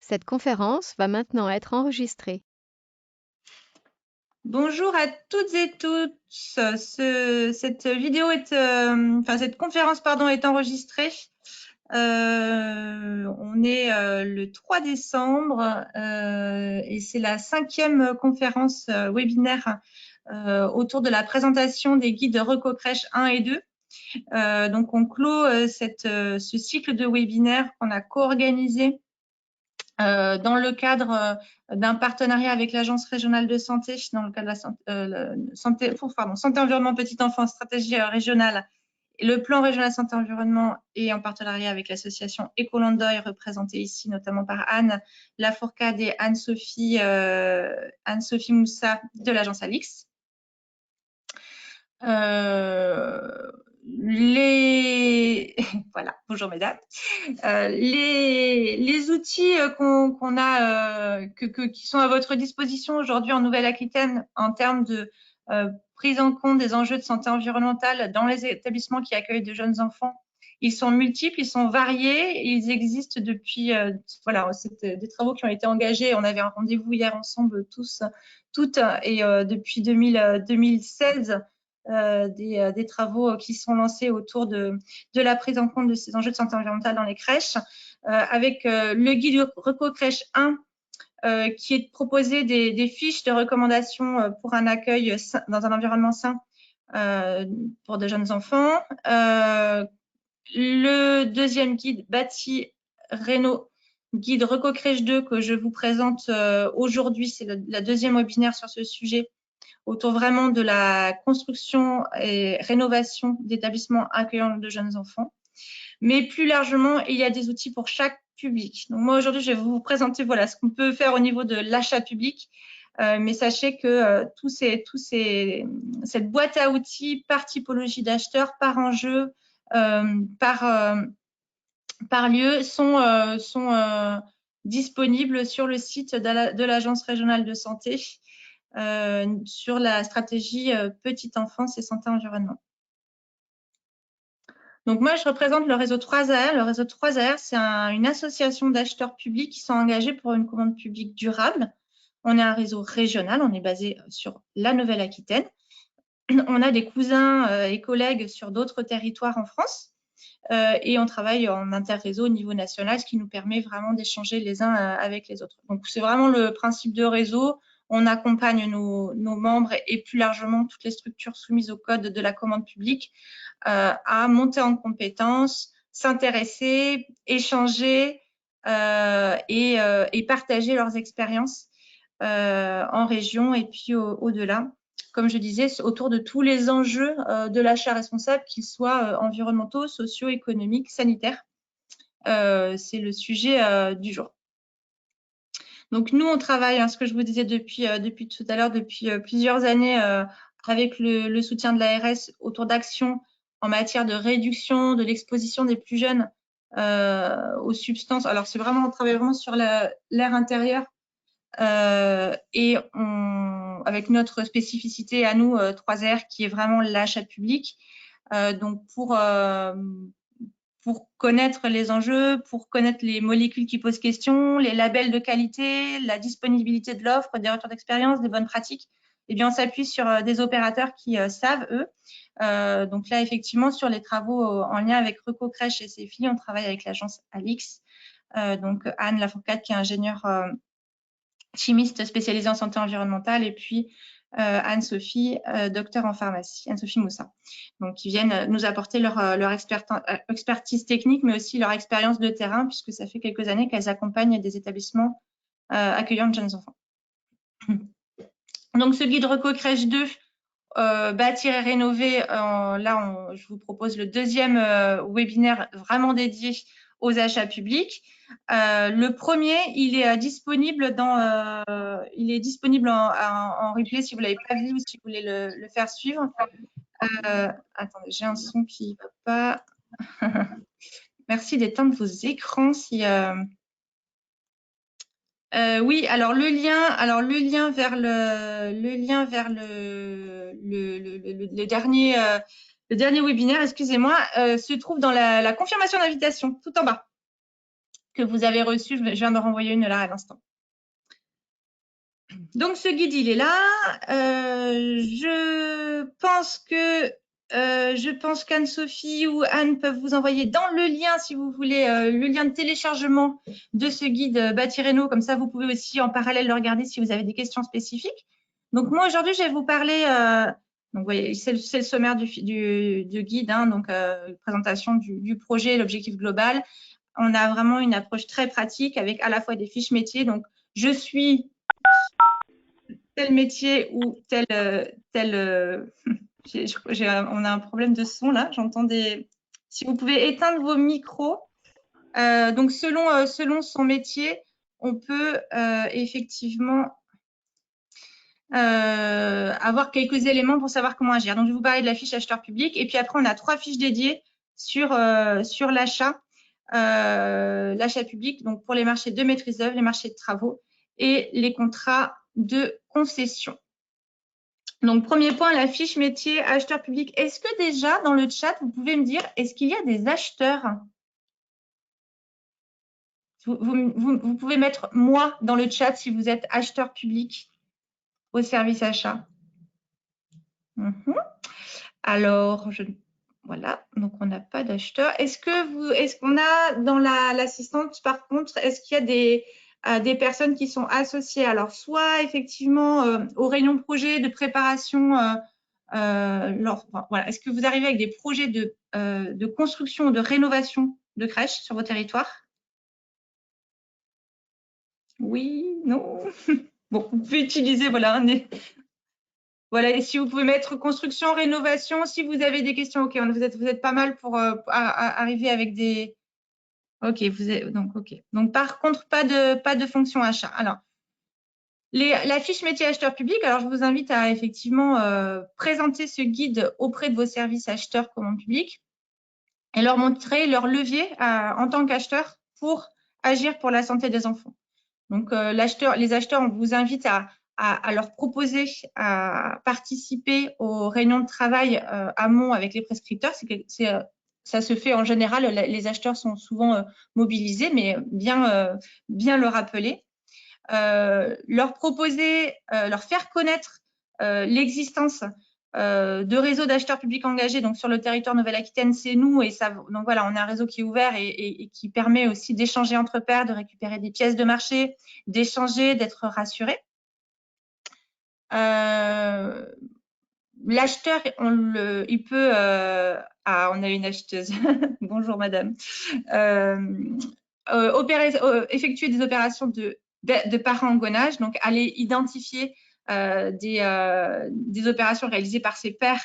Cette conférence va maintenant être enregistrée. Bonjour à toutes et tous. Cette vidéo est, cette conférence, pardon, est enregistrée. On est le 3 décembre et c'est la 5e conférence webinaire autour de la présentation des guides Recocrèche 1 et 2. Donc, on clôt ce cycle de webinaires qu'on a co-organisé dans le cadre d'un partenariat avec l'Agence régionale de santé, dans le cadre de la santé environnement petite enfance, stratégie régionale, et le plan régional santé environnement, et en partenariat avec l'association Écolandoy, représentée ici notamment par Anne Lafourcade et Anne-Sophie Moussa de l'Agence Alix. Voilà, bonjour mesdames. Les outils qu'on a, qui sont à votre disposition aujourd'hui en Nouvelle-Aquitaine en termes de prise en compte des enjeux de santé environnementale dans les établissements qui accueillent de jeunes enfants, ils sont multiples, ils sont variés, ils existent depuis voilà, c'est des travaux qui ont été engagés. On avait un rendez-vous hier ensemble toutes, et depuis 2016. Des travaux qui sont lancés autour de la prise en compte de ces enjeux de santé environnementale dans les crèches, avec le guide Recocrèche 1, qui est de proposer des fiches de recommandations pour un accueil dans un environnement sain pour de jeunes enfants. Le deuxième guide Bâti Réno, guide Recocrèche 2, que je vous présente aujourd'hui, c'est la deuxième webinaire sur ce sujet, autour vraiment de la construction et rénovation d'établissements accueillants de jeunes enfants. Mais plus largement, il y a des outils pour chaque public. Donc moi, aujourd'hui, je vais vous présenter voilà, ce qu'on peut faire au niveau de l'achat public. Mais sachez que cette boîte à outils par typologie d'acheteurs, par enjeu, par lieu, sont disponibles sur le site de l'Agence régionale de santé, sur la stratégie petite enfance et santé environnement. Donc moi, je représente le réseau 3AR. Le réseau 3AR, c'est une association d'acheteurs publics qui sont engagés pour une commande publique durable. On est un réseau régional, on est basé sur la Nouvelle-Aquitaine. On a des cousins et collègues sur d'autres territoires en France. Et on travaille en interréseau au niveau national, ce qui nous permet vraiment d'échanger les uns avec les autres. Donc, c'est vraiment le principe de réseau. On accompagne nos membres et plus largement toutes les structures soumises au code de la commande publique à monter en compétences, s'intéresser, échanger et partager leurs expériences en région et puis au-delà. Comme je disais, autour de tous les enjeux de l'achat responsable, qu'ils soient environnementaux, sociaux, économiques, sanitaires. C'est le sujet du jour. Donc, nous, on travaille, ce que je vous disais depuis tout à l'heure, depuis plusieurs années, avec le soutien de l'ARS autour d'actions en matière de réduction de l'exposition des plus jeunes aux substances. Alors, c'est vraiment, on travaille vraiment sur l'air intérieur, et avec notre spécificité à nous, 3R, qui est vraiment l'achat public. Donc, pour connaître les enjeux, pour connaître les molécules qui posent question, les labels de qualité, la disponibilité de l'offre, des retours d'expérience, des bonnes pratiques, eh bien, on s'appuie sur des opérateurs qui savent, eux. Donc là, effectivement, sur les travaux en lien avec Recocrèche et ses filles, on travaille avec l'agence Alix. Donc, Anne Lafourcade, qui est ingénieure chimiste spécialisée en santé environnementale, et puis Anne-Sophie, docteur en pharmacie, Anne-Sophie Moussa. Donc, qui viennent nous apporter leur expertise technique, mais aussi leur expérience de terrain, puisque ça fait quelques années qu'elles accompagnent des établissements accueillant de jeunes enfants. Donc, ce guide Recocrèche 2, bâtir et rénover, là, je vous propose le deuxième webinaire vraiment dédié aux achats publics. Le premier, il est disponible en replay si vous ne l'avez pas vu ou si vous voulez le faire suivre. Attendez, j'ai un son qui ne va pas. Merci d'éteindre vos écrans si. Oui, alors le lien vers le dernier webinaire, excusez-moi, se trouve dans la confirmation d'invitation, tout en bas, que vous avez reçu. Je viens de renvoyer une là à l'instant. Donc, ce guide, il est là. Je pense qu'Anne-Sophie ou Anne peuvent vous envoyer dans le lien, si vous voulez, le lien de téléchargement de ce guide Bâti Réno. Comme ça, vous pouvez aussi en parallèle le regarder si vous avez des questions spécifiques. Donc, moi, aujourd'hui, je vais vous parler. Donc, vous voyez, c'est le sommaire du guide, hein, donc présentation du projet, l'objectif global. On a vraiment une approche très pratique avec à la fois des fiches métiers. Donc, je suis tel métier ou on a un problème de son là, j'entends des. Si vous pouvez éteindre vos micros, donc selon son métier, on peut effectivement avoir quelques éléments pour savoir comment agir. Donc je vais vous parler de la fiche acheteur public et puis après on a 3 fiches dédiées sur l'achat public, donc pour les marchés de maîtrise d'œuvre, les marchés de travaux et les contrats de concession. Donc, premier point, la fiche métier acheteur public. Est-ce que déjà, dans le chat, vous pouvez me dire, est-ce qu'il y a des acheteurs? Vous pouvez mettre « moi » dans le chat si vous êtes acheteur public au service achat. Alors, voilà, donc on n'a pas d'acheteurs. Est-ce qu'on a dans l'assistante, par contre, est-ce qu'il y a des personnes qui sont associées? Alors, soit effectivement aux réunions de projet, de préparation, voilà. Est-ce que vous arrivez avec des projets de construction ou de rénovation de crèches sur vos territoires? Oui, non. Bon, vous pouvez utiliser, voilà, voilà, et si vous pouvez mettre construction, rénovation, si vous avez des questions, ok, vous êtes pas mal pour arriver avec des. Ok, ok. Donc par contre, pas de fonction achat. Alors, la fiche métier acheteur public. Alors je vous invite à effectivement présenter ce guide auprès de vos services acheteurs commande publique et leur montrer leur levier en tant qu'acheteur pour agir pour la santé des enfants. Donc les acheteurs, on vous invite à leur proposer à participer aux réunions de travail amont avec les prescripteurs. Ça se fait en général, les acheteurs sont souvent mobilisés, mais bien le rappeler. Leur proposer, leur faire connaître l'existence de réseaux d'acheteurs publics engagés donc sur le territoire Nouvelle-Aquitaine, c'est nous. Et ça, donc voilà, on a un réseau qui est ouvert et qui permet aussi d'échanger entre pairs, de récupérer des pièces de marché, d'échanger, d'être rassuré. L'acheteur, il peut. On a une acheteuse. Bonjour madame. Effectuer des opérations de parangonnage, donc aller identifier des opérations réalisées par ses pairs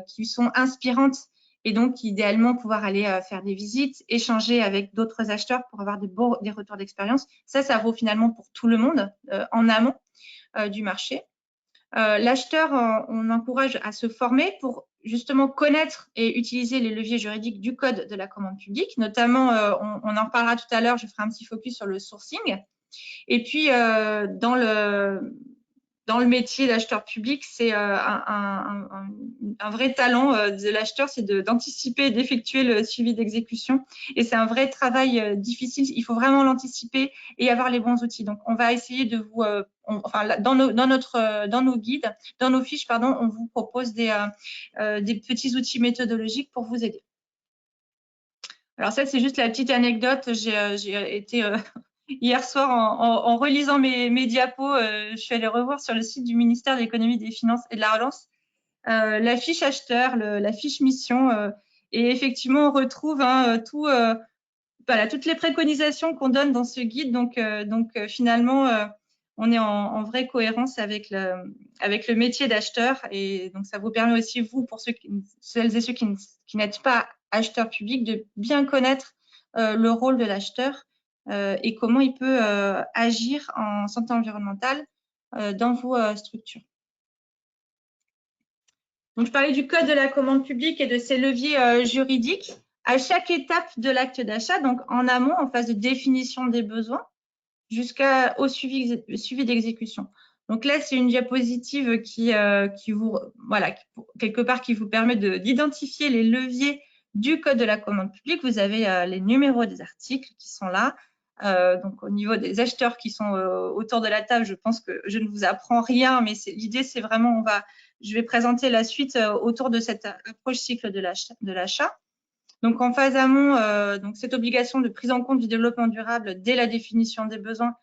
qui sont inspirantes et donc idéalement pouvoir aller faire des visites, échanger avec d'autres acheteurs pour avoir des retours d'expérience. Ça vaut finalement pour tout le monde en amont du marché. L'acheteur, on encourage à se former pour justement connaître et utiliser les leviers juridiques du code de la commande publique. Notamment, on en reparlera tout à l'heure, je ferai un petit focus sur le sourcing. Et puis, dans le métier d'acheteur public, c'est un vrai talent de l'acheteur, c'est d'anticiper et d'effectuer le suivi d'exécution. Et c'est un vrai travail difficile. Il faut vraiment l'anticiper et avoir les bons outils. Donc, on va essayer de vous, dans nos guides, dans nos fiches, pardon, on vous propose des petits outils méthodologiques pour vous aider. Alors ça, c'est juste la petite anecdote. J'ai été hier soir, en relisant mes diapos, je suis allée revoir sur le site du ministère de l'Économie, des Finances et de la Relance la fiche acheteur, la fiche mission. Et effectivement, on retrouve toutes les préconisations qu'on donne dans ce guide. Donc finalement, on est en vraie cohérence avec le métier d'acheteur. Et donc, ça vous permet aussi, vous, pour celles et ceux qui n'êtes pas acheteurs publics, de bien connaître le rôle de l'acheteur et comment il peut agir en santé environnementale dans vos structures. Donc, je parlais du code de la commande publique et de ses leviers juridiques à chaque étape de l'acte d'achat, donc en amont, en phase de définition des besoins, jusqu'au suivi d'exécution. Donc là, c'est une diapositive qui vous, voilà, quelque part, qui vous permet d'identifier les leviers du Code de la commande publique, vous avez les numéros des articles qui sont là. Donc, au niveau des acheteurs qui sont autour de la table, je pense que je ne vous apprends rien, mais l'idée, c'est vraiment, je vais présenter la suite autour de cette approche cycle de l'achat. Donc, en phase amont, donc cette obligation de prise en compte du développement durable dès la définition des besoins,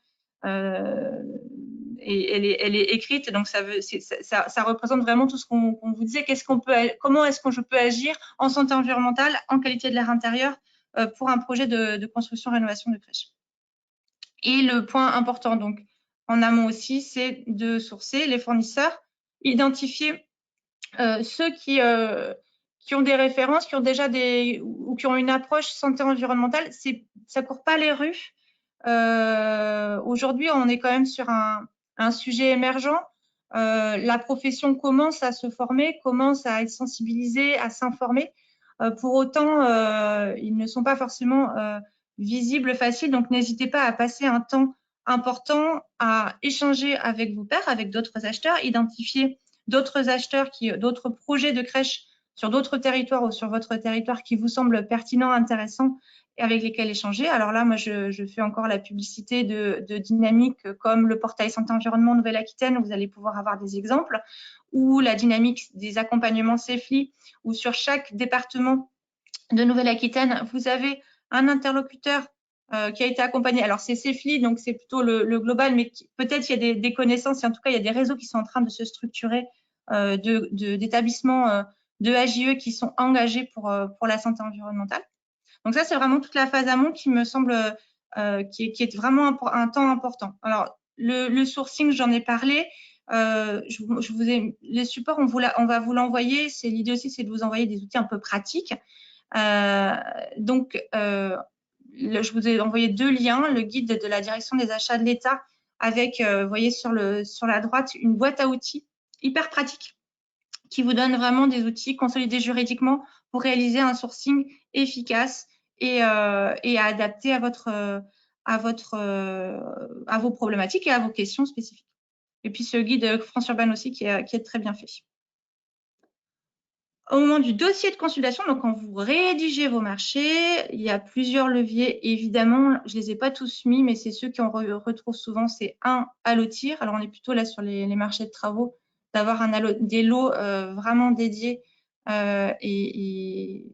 et elle est écrite. Donc, ça représente vraiment tout ce qu'on vous disait. Comment est-ce que je peux agir en santé environnementale, en qualité de l'air intérieur, pour un projet de construction-rénovation de crèche. Et le point important, donc, en amont aussi, c'est de sourcer les fournisseurs, identifier ceux qui ont des références, qui ont déjà ou qui ont une approche santé environnementale. Ça court pas les rues. Aujourd'hui, on est quand même sur un sujet émergent. La profession commence à se former, commence à être sensibilisée, à s'informer. Pour autant, ils ne sont pas forcément visibles, faciles. Donc, n'hésitez pas à passer un temps important à échanger avec vos pairs, avec d'autres acheteurs, identifier d'autres acheteurs, d'autres projets de crèche sur d'autres territoires ou sur votre territoire qui vous semblent pertinents, intéressants et avec lesquels échanger. Alors là, moi, je fais encore la publicité de dynamiques comme le portail Santé Environnement Nouvelle-Aquitaine, où vous allez pouvoir avoir des exemples, ou la dynamique des accompagnements CEFLI, où sur chaque département de Nouvelle-Aquitaine, vous avez un interlocuteur qui a été accompagné. Alors, c'est CEFLI, donc c'est plutôt le global, mais peut-être il y a des connaissances, et en tout cas, il y a des réseaux qui sont en train de se structurer d'établissements de AJE qui sont engagés pour la santé environnementale. Donc ça, c'est vraiment toute la phase amont qui me semble qui est vraiment un temps important. Alors, le sourcing, j'en ai parlé. Les supports, on va vous l'envoyer. L'idée aussi, c'est de vous envoyer des outils un peu pratiques. Je vous ai envoyé 2 liens, le guide de la direction des achats de l'État avec, vous voyez sur la droite, une boîte à outils hyper pratique qui vous donne vraiment des outils consolidés juridiquement pour réaliser un sourcing efficace et adapté à vos problématiques et à vos questions spécifiques. Et puis ce guide France Urbaine aussi qui est très bien fait. Au moment du dossier de consultation, donc quand vous rédigez vos marchés, il y a plusieurs leviers. Évidemment, je ne les ai pas tous mis, mais c'est ceux qu'on retrouve souvent. C'est à lotir. Alors, on est plutôt là sur les marchés de travaux, d'avoir des lots vraiment dédiés et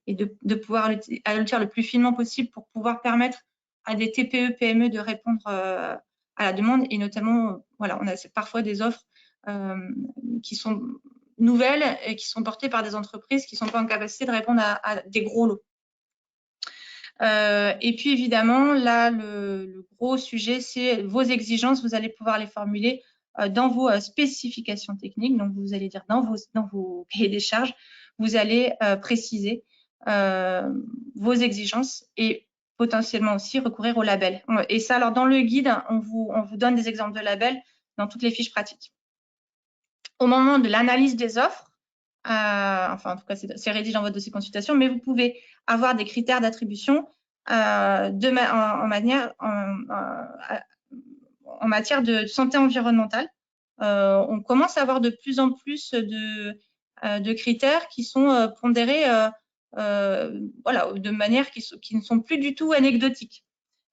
de pouvoir allotir le plus finement possible pour pouvoir permettre à des TPE, PME de répondre à la demande. Et notamment, voilà, on a parfois des offres qui sont nouvelles et qui sont portées par des entreprises qui ne sont pas en capacité de répondre à des gros lots. Et puis évidemment, là, le gros sujet, c'est vos exigences. Vous allez pouvoir les formuler dans vos spécifications techniques. Donc, vous allez dire dans vos cahiers des charges, vous allez préciser vos exigences et potentiellement aussi recourir au label. Et ça, alors dans le guide, on vous donne des exemples de labels dans toutes les fiches pratiques. Au moment de l'analyse des offres, enfin en tout cas c'est rédigé dans votre dossier de consultation, mais vous pouvez avoir des critères d'attribution en matière de santé environnementale. On commence à avoir de plus en plus de critères qui sont pondérés voilà, de manière qui ne sont plus du tout anecdotiques.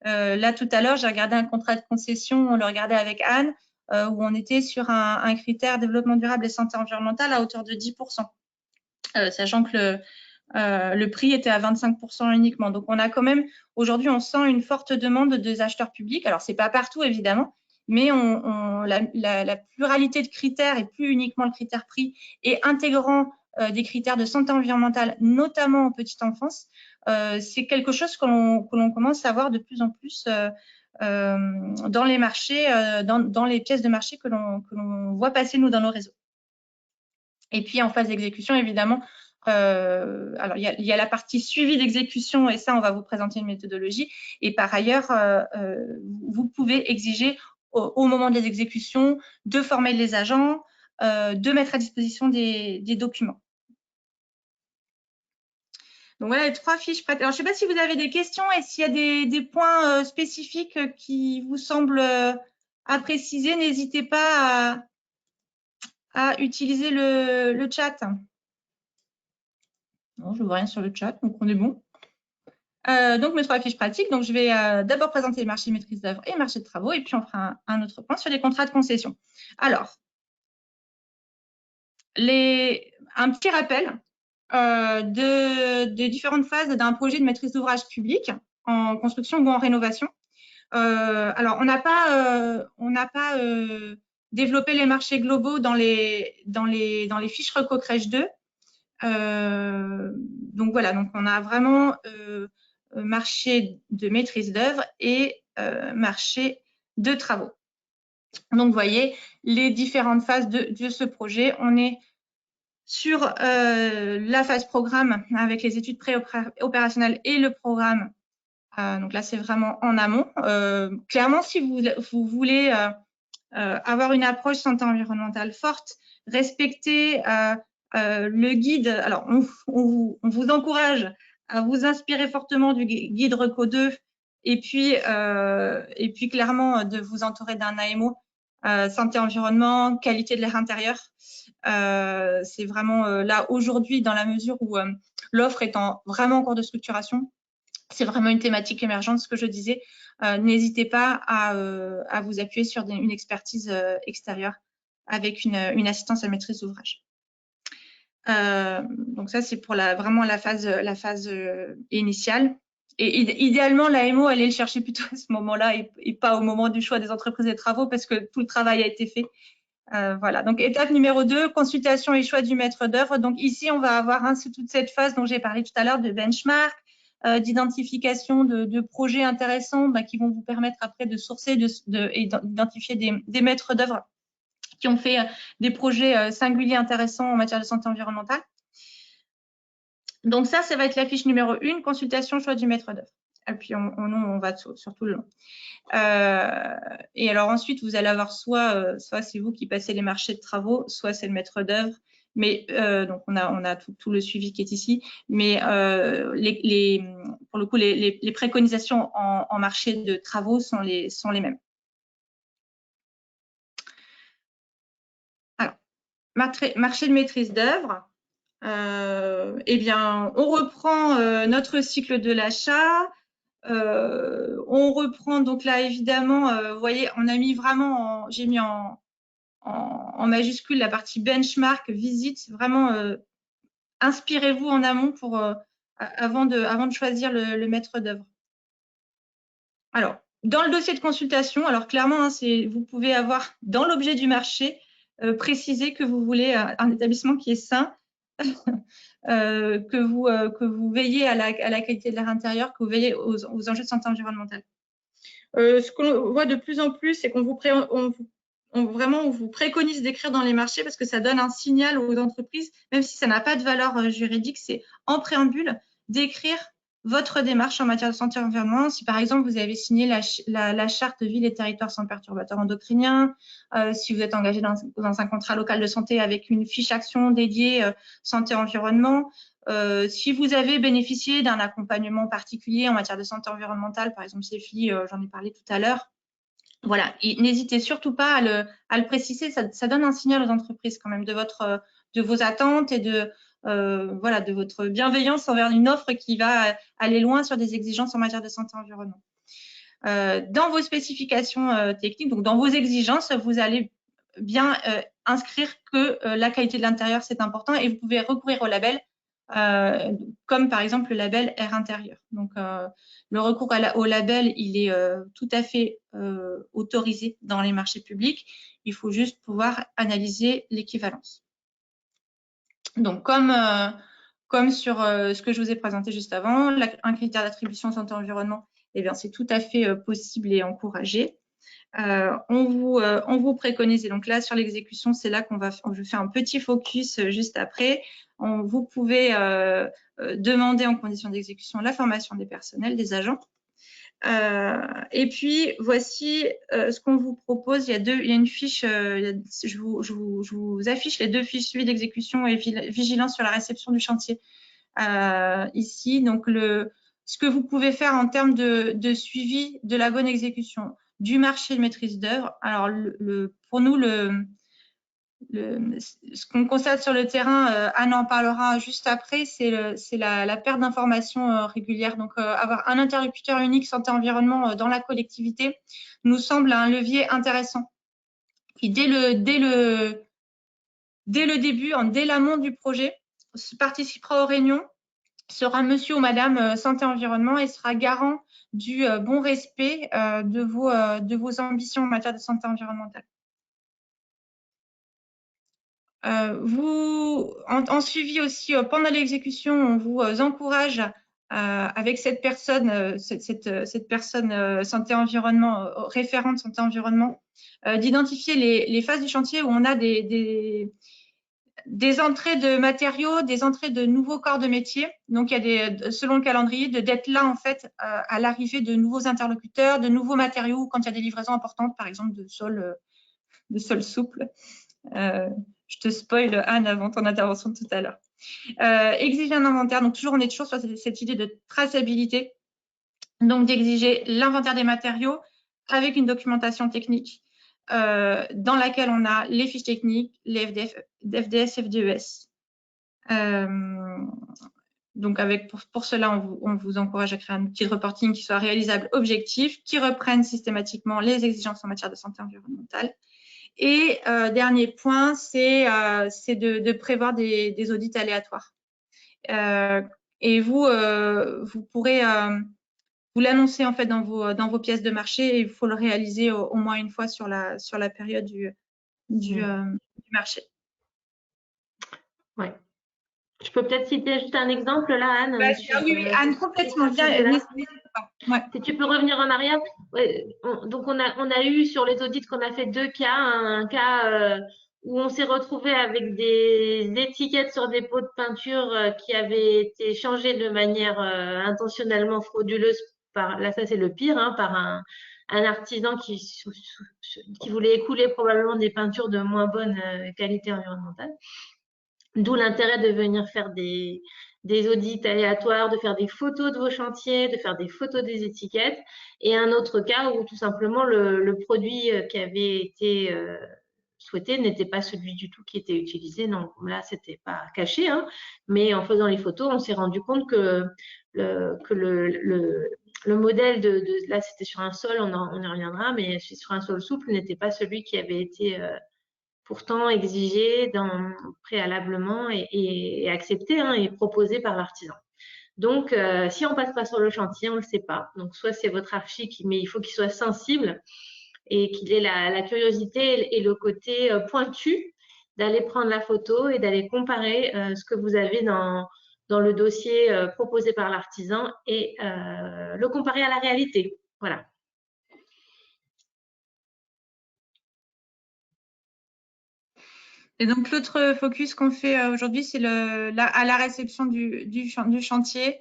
Là, tout à l'heure, j'ai regardé un contrat de concession, on le regardait avec Anne, où on était sur un critère développement durable et santé environnementale à hauteur de 10%, sachant que le prix était à 25% uniquement. Donc, on a quand même, aujourd'hui, on sent une forte demande des acheteurs publics. Alors, c'est pas partout, évidemment, mais la pluralité de critères et plus uniquement le critère prix et intégrant des critères de santé environnementale, notamment en petite enfance, c'est quelque chose que l'on commence à voir de plus en plus dans les marchés, dans les pièces de marché que l'on voit passer, nous, dans nos réseaux. Et puis, en phase d'exécution, évidemment, alors il y a la partie suivi d'exécution, et ça, on va vous présenter une méthodologie. Et par ailleurs, vous pouvez exiger au moment des exécutions de former les agents, de mettre à disposition des documents. Donc voilà les 3 fiches prêtes. Alors, je ne sais pas si vous avez des questions et s'il y a des points spécifiques qui vous semblent à préciser, n'hésitez pas à utiliser le chat. Non, je ne vois rien sur le chat, donc on est bon. Donc, mes 3 fiches pratiques. Donc, je vais d'abord présenter le marché de maîtrise d'œuvre et le marché de travaux, et puis on fera un autre point sur les contrats de concession. Alors, un petit rappel de différentes phases d'un projet de maîtrise d'ouvrage public en construction ou en rénovation. Alors, on n'a pas développé les marchés globaux dans les fiches Reco Crèche 2. Donc voilà, donc on a vraiment marché de maîtrise d'œuvre et marché de travaux. Donc, vous voyez les différentes phases de ce projet. On est sur la phase programme avec les études pré-opérationnelles et le programme. Donc là, c'est vraiment en amont. Clairement, si vous voulez avoir une approche santé environnementale forte, respecter le guide. Alors, on vous encourage à vous inspirer fortement du guide Reco 2 et puis clairement de vous entourer d'un AMO, santé environnement, qualité de l'air intérieur. C'est vraiment là aujourd'hui, dans la mesure où l'offre est vraiment en cours de structuration. C'est vraiment une thématique émergente, ce que je disais. N'hésitez pas à vous appuyer sur une expertise extérieure avec une assistance à maîtrise d'ouvrage. Donc ça, c'est pour vraiment la phase initiale. Et idéalement, l'AMO, allez le chercher plutôt à ce moment-là et pas au moment du choix des entreprises et travaux, parce que tout le travail a été fait. Voilà, donc étape numéro 2, consultation et choix du maître d'œuvre. Donc ici, on va avoir toute cette phase dont j'ai parlé tout à l'heure de benchmark, d'identification de projets intéressants qui vont vous permettre après de sourcer et d'identifier des maîtres d'œuvre qui ont fait des projets singuliers intéressants en matière de santé environnementale. Donc ça va être la fiche numéro 1, consultation, choix du maître d'œuvre. Et puis on va sur tout le long. Et alors ensuite, vous allez avoir soit c'est vous qui passez les marchés de travaux, soit c'est le maître d'œuvre. Mais donc on a tout le suivi qui est ici. Mais pour le coup, les préconisations en marché de travaux sont les mêmes. Alors, marché de maîtrise d'œuvre. Eh bien, on reprend notre cycle de l'achat. On reprend donc là évidemment, vous voyez, on a mis vraiment, j'ai mis en majuscule la partie benchmark, visite. Vraiment, inspirez-vous en amont avant de choisir le maître d'œuvre. Alors, dans le dossier de consultation, alors clairement, vous pouvez avoir dans l'objet du marché précisé que vous voulez un établissement qui est sain. Que vous veillez à la qualité de l'air intérieur, que vous veillez aux enjeux de santé environnementale. Ce qu'on voit de plus en plus, c'est qu'on on vous préconise d'écrire dans les marchés parce que ça donne un signal aux entreprises, même si ça n'a pas de valeur juridique, c'est en préambule d'écrire votre démarche en matière de santé et environnement. Si par exemple vous avez signé la charte de ville et territoire sans perturbateurs endocriniens, si vous êtes engagé dans un contrat local de santé avec une fiche action dédiée santé environnement, si vous avez bénéficié d'un accompagnement particulier en matière de santé environnementale, par exemple CEFI, j'en ai parlé tout à l'heure, voilà, n'hésitez surtout pas à le préciser, ça donne un signal aux entreprises quand même de vos attentes et de votre bienveillance envers une offre qui va aller loin sur des exigences en matière de santé et environnement. Dans vos spécifications techniques, donc dans vos exigences, vous allez bien inscrire que la qualité de l'intérieur, c'est important et vous pouvez recourir au label, comme par exemple le label air intérieur. Donc, le recours au label, il est tout à fait autorisé dans les marchés publics. Il faut juste pouvoir analyser l'équivalence. Donc, comme sur ce que je vous ai présenté juste avant, un critère d'attribution santé-environnement, eh bien, c'est tout à fait possible et encouragé. On vous préconise, et donc là, sur l'exécution, c'est là je fais un petit focus juste après. Vous pouvez demander en condition d'exécution la formation des personnels, des agents. Et puis, voici ce qu'on vous propose. Il y a une fiche, je vous affiche les 2 fiches, suivi d'exécution et vigilance sur la réception du chantier. Ici, donc ce que vous pouvez faire en termes de suivi de la bonne exécution du marché de maîtrise d'œuvre. Alors, pour nous, ce qu'on constate sur le terrain, Anne en parlera juste après, c'est la perte d'informations régulière. Donc, avoir un interlocuteur unique santé-environnement dans la collectivité nous semble un levier intéressant. Qui, dès le début, dès l'amont du projet, participera aux réunions, sera monsieur ou madame santé-environnement et sera garant du bon respect de vos ambitions en matière de santé environnementale. En suivi aussi, pendant l'exécution, on vous encourage avec cette personne, cette personne santé environnement, référente santé environnement, d'identifier les phases du chantier où on a des entrées de matériaux, des entrées de nouveaux corps de métier. Donc, il y a selon le calendrier, d'être là en fait à l'arrivée de nouveaux interlocuteurs, de nouveaux matériaux, quand il y a des livraisons importantes, par exemple de sol souple. Je te spoil, Anne, avant ton intervention de tout à l'heure. Exiger un inventaire. Donc, on est toujours sur cette idée de traçabilité. Donc, d'exiger l'inventaire des matériaux avec une documentation technique dans laquelle on a les fiches techniques, les FDS, FDES. Donc, pour cela, on vous encourage à créer un outil de reporting qui soit réalisable, objectif, qui reprenne systématiquement les exigences en matière de santé environnementale. Et dernier point, c'est de prévoir des audits aléatoires. Et vous pourrez vous l'annoncer en fait dans vos pièces de marché et il faut le réaliser au moins une fois sur la période du marché. Ouais. Je peux peut-être citer juste un exemple là, Anne. Oui, Anne, complètement. Ouais. Si tu peux revenir en arrière. Ouais, donc on a eu sur les audits qu'on a fait 2 cas, un cas où on s'est retrouvé avec des étiquettes sur des pots de peinture qui avaient été changées de manière intentionnellement frauduleuse là ça c'est le pire, hein, par un artisan qui voulait écouler probablement des peintures de moins bonne qualité environnementale. D'où l'intérêt de venir faire des audits aléatoires, de faire des photos de vos chantiers, de faire des photos des étiquettes. Et un autre cas où tout simplement le produit qui avait été souhaité n'était pas celui du tout qui était utilisé. Donc là, c'était pas caché, hein, mais en faisant les photos, on s'est rendu compte que le modèle là, c'était sur un sol, on y reviendra, mais sur un sol souple n'était pas celui qui avait été pourtant exigé préalablement et accepté, hein, et proposé par l'artisan. Donc, si on passe pas sur le chantier, on le sait pas. Donc, soit c'est votre archi, mais il faut qu'il soit sensible et qu'il ait la curiosité et le côté pointu d'aller prendre la photo et d'aller comparer ce que vous avez dans le dossier proposé par l'artisan et le comparer à la réalité. Voilà. Et donc, l'autre focus qu'on fait aujourd'hui, c'est à la réception du chantier.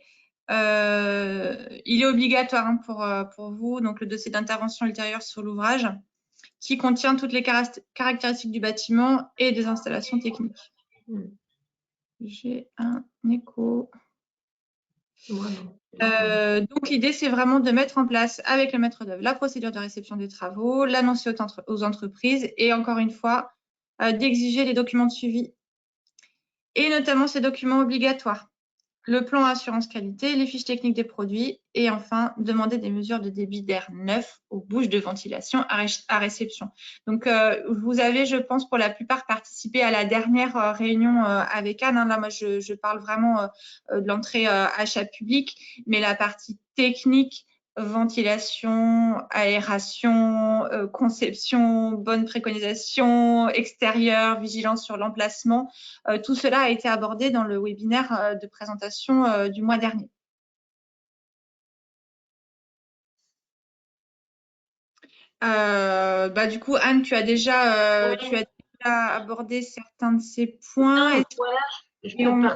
Il est obligatoire, hein, pour vous, donc le dossier d'intervention ultérieure sur l'ouvrage, qui contient toutes les caractéristiques du bâtiment et des installations techniques. J'ai un écho. Donc, l'idée, c'est vraiment de mettre en place avec le maître d'œuvre la procédure de réception des travaux, l'annoncer aux entreprises et encore une fois, d'exiger les documents de suivi et notamment ces documents obligatoires. Le plan assurance qualité, les fiches techniques des produits et enfin, demander des mesures de débit d'air neuf aux bouches de ventilation à réception. Donc, vous avez, je pense, pour la plupart participé à la dernière réunion avec Anne. Hein. Là, moi, je parle vraiment de l'entrée achat public, mais la partie technique, ventilation, aération, conception, bonne préconisation, extérieur, vigilance sur l'emplacement. Tout cela a été abordé dans le webinaire de présentation du mois dernier. Du coup, Anne, tu as déjà abordé certains de ces points. Non, voilà.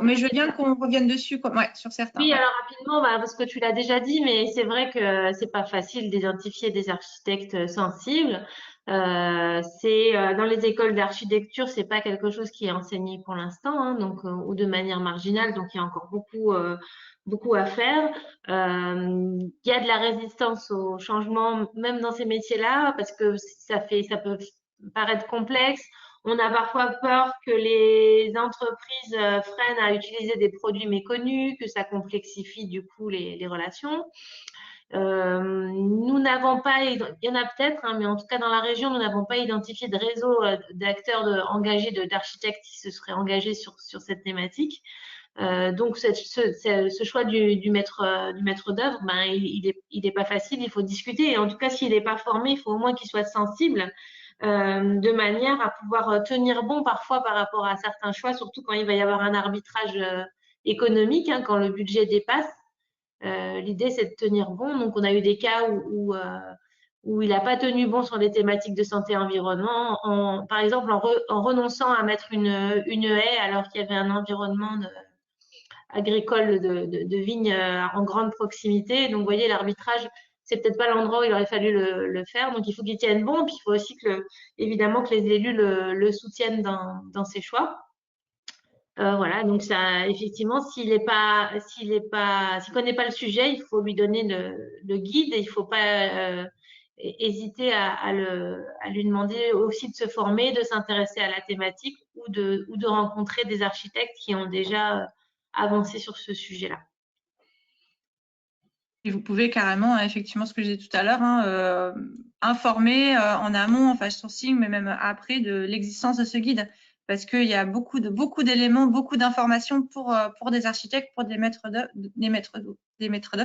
Mais je veux bien qu'on revienne dessus, sur certains. Oui, alors rapidement, parce que tu l'as déjà dit, mais c'est vrai que c'est pas facile d'identifier des architectes sensibles. Dans les écoles d'architecture, c'est pas quelque chose qui est enseigné pour l'instant, hein, donc ou de manière marginale, donc il y a encore beaucoup à faire. Il y a de la résistance au changement, même dans ces métiers-là, parce que ça peut paraître complexe. On a parfois peur que les entreprises freinent à utiliser des produits méconnus, que ça complexifie du coup les relations. Nous n'avons pas, il y en a peut-être, hein, mais en tout cas dans la région, nous n'avons pas identifié de réseau d'acteurs engagés, d'architectes qui se seraient engagés sur cette thématique. Donc ce choix du maître d'œuvre, ben il est pas facile, il faut discuter. Et en tout cas, s'il n'est pas formé, il faut au moins qu'il soit sensible, de manière à pouvoir tenir bon parfois par rapport à certains choix, surtout quand il va y avoir un arbitrage économique, hein, quand le budget dépasse. L'idée, c'est de tenir bon. Donc, on a eu des cas où il n'a pas tenu bon sur les thématiques de santé et environnement, par exemple en renonçant à mettre une haie alors qu'il y avait un environnement agricole de vignes en grande proximité. Donc, vous voyez, l'arbitrage, c'est peut-être pas l'endroit où il aurait fallu le faire. Donc, il faut qu'il tienne bon. Puis, il faut aussi évidemment que les élus le soutiennent dans ses choix. Voilà, donc ça, effectivement, s'il connaît pas le sujet, il faut lui donner le guide et il faut pas hésiter à lui demander aussi de se former, de s'intéresser à la thématique ou de rencontrer des architectes qui ont déjà avancé sur ce sujet-là. Et vous pouvez carrément, effectivement, ce que j'ai dit tout à l'heure, hein, informer en amont, en phase sourcing, mais même après, de l'existence de ce guide. Parce qu'il y a beaucoup d'éléments, beaucoup d'informations pour des architectes, pour des maîtres d'œuvre,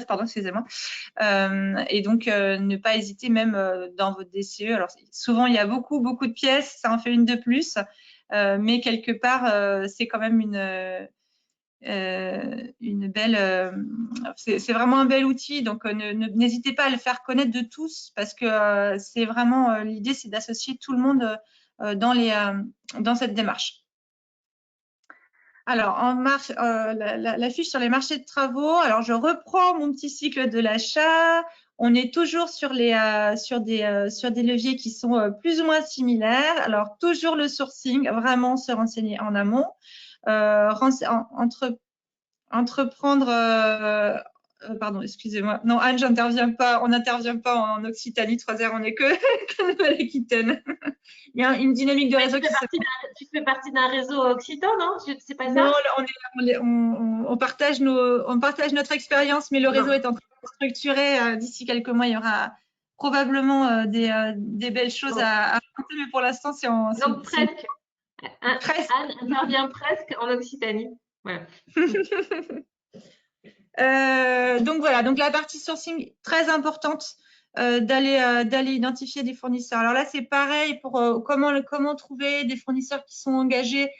pardon, excusez-moi. Et donc, ne pas hésiter même dans votre DCE. Alors, souvent, il y a beaucoup de pièces, ça en fait une de plus. Mais quelque part, c'est quand même une belle, c'est vraiment un bel outil, donc n'hésitez pas à le faire connaître de tous parce que c'est vraiment l'idée, c'est d'associer tout le monde dans cette démarche. Alors, la fiche sur les marchés de travaux. Alors, je reprends mon petit cycle de l'achat. On est toujours sur des leviers qui sont plus ou moins similaires. Alors, toujours le sourcing, vraiment se renseigner en amont. Entreprendre, pardon, excusez-moi. Non, Anne, j'interviens pas. On n'intervient pas en Occitanie 3R, on n'est que Nouvelle-Aquitaine. Il y a une dynamique de réseau tu fais partie d'un réseau occitan, non? C'est pas ça? Non, on partage notre expérience, mais le réseau est en train de se structurer. D'ici quelques mois, il y aura probablement des belles choses à raconter, mais pour l'instant, c'est en. Donc, presque. Anne intervient presque en Occitanie. Voilà. Donc voilà, donc la partie sourcing très importante, d'aller identifier des fournisseurs. Alors là, c'est pareil pour comment trouver des fournisseurs qui sont engagés.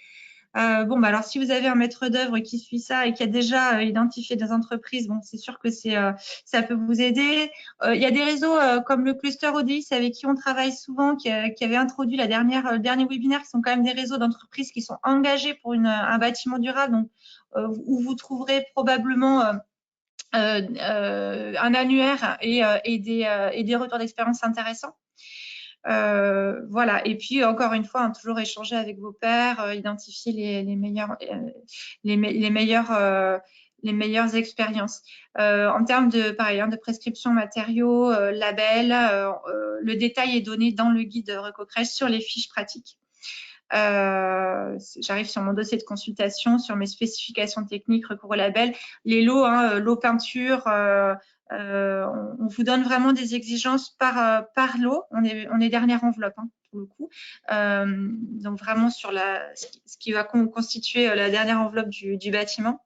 Bon, bah alors si vous avez un maître d'œuvre qui suit ça et qui a déjà identifié des entreprises, bon, c'est sûr que ça peut vous aider. Il y a des réseaux comme le cluster ODIS avec qui on travaille souvent, qui avait introduit le dernier webinaire, qui sont quand même des réseaux d'entreprises qui sont engagés pour un bâtiment durable, donc où vous trouverez probablement un annuaire et des retours d'expérience intéressants. Voilà. Et puis encore une fois, hein, toujours échanger avec vos pairs, identifier les meilleures expériences. En termes de prescription matériaux, labels, le détail est donné dans le guide Recocrèche sur les fiches pratiques. J'arrive sur mon dossier de consultation, sur mes spécifications techniques, recours au label, les lots, hein, lot peinture. On vous donne vraiment des exigences par lot. On est dernière enveloppe, hein, pour le coup. Donc vraiment sur ce qui va constituer la dernière enveloppe du bâtiment.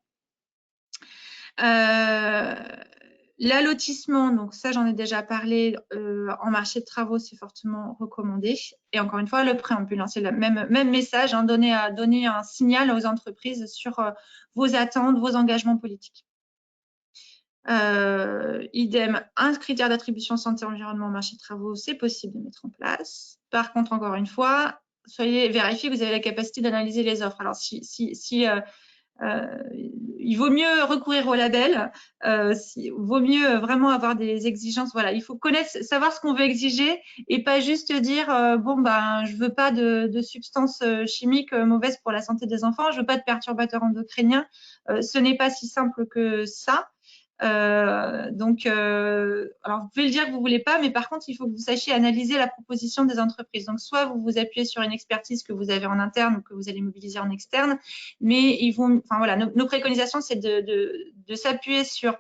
L'allotissement, donc ça j'en ai déjà parlé, en marché de travaux, c'est fortement recommandé. Et encore une fois, le préambule, hein, c'est le même message, hein, donner un signal aux entreprises sur vos attentes, vos engagements politiques. Idem, un critère d'attribution santé-environnement au marché de travaux, c'est possible de mettre en place. Par contre, encore une fois, vérifiez que vous avez la capacité d'analyser les offres. Alors, il vaut mieux recourir au label, vaut mieux vraiment avoir des exigences. Voilà, il faut savoir ce qu'on veut exiger et pas juste dire bon ben je veux pas de substances chimiques mauvaises pour la santé des enfants, je veux pas de perturbateurs endocriniens. Ce n'est pas si simple que ça. Alors, vous pouvez le dire que vous voulez pas, mais par contre, il faut que vous sachiez analyser la proposition des entreprises. Donc, soit vous vous appuyez sur une expertise que vous avez en interne ou que vous allez mobiliser en externe, mais enfin voilà, nos préconisations, c'est de s'appuyer sur